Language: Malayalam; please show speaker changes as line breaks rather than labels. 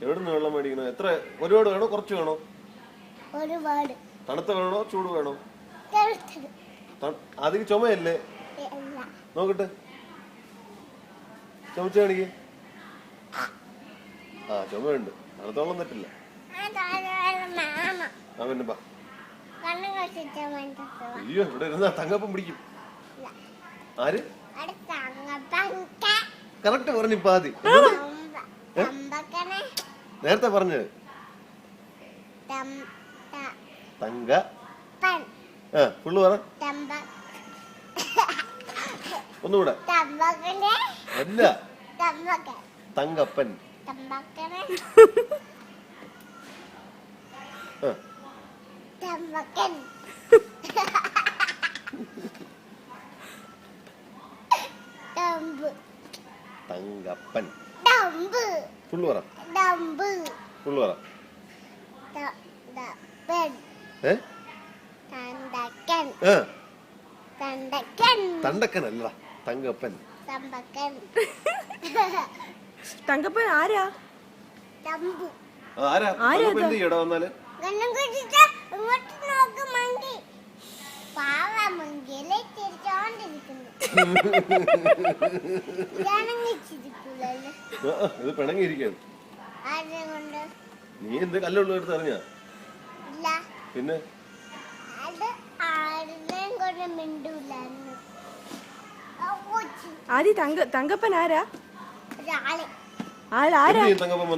എവിടുന്ന് വെള്ളം മേടിക്കണോ? എത്ര? ഒരുപാട് വേണോ കുറച്ച് വേണോ?
ഒരുപാട്.
തണുത്ത വേണോ ചൂട് വേണോ? അതിന് ചുമയല്ലേ? നോക്കട്ടെ, ചുമച്ച് കാണിക്ക്. ആ ചുമയുണ്ട്, തണുത്തോളം തെറ്റില്ല. പിന്നെ ബാ. അയ്യോ, ഇവിടെ ഇരുന്നാ തങ്കപ്പം പിടിക്കും. ആര് കറക്റ്റ് പറഞ്ഞു? ഇപ്പൊ ആദ്യം നേരത്തെ പറഞ്ഞത് തങ്ക ഫുള്ള് പറ. ഒന്നുകൂടെ. അല്ല, തങ്കപ്പൻ. തങ്കപ്പൻ ഫുള്ള് പറ. ഫുള്ള് പറ. തണ്ടക്കൻ അല്ല, തങ്കപ്പൻ.
തങ്കപ്പൻ ആരാ?
ആരാ? എന്ത് ചെയ്യടാ വന്നാല്? ഇത് പിണങ്ങിയിരിക്കാണ്. നീ എന്ത് കല്ലുള്ള എടുത്ത് അറിഞ്ഞ? പിന്നെ
ആദ്യ തങ്കപ്പൻ ആരാ?
തങ്കപ്പൻ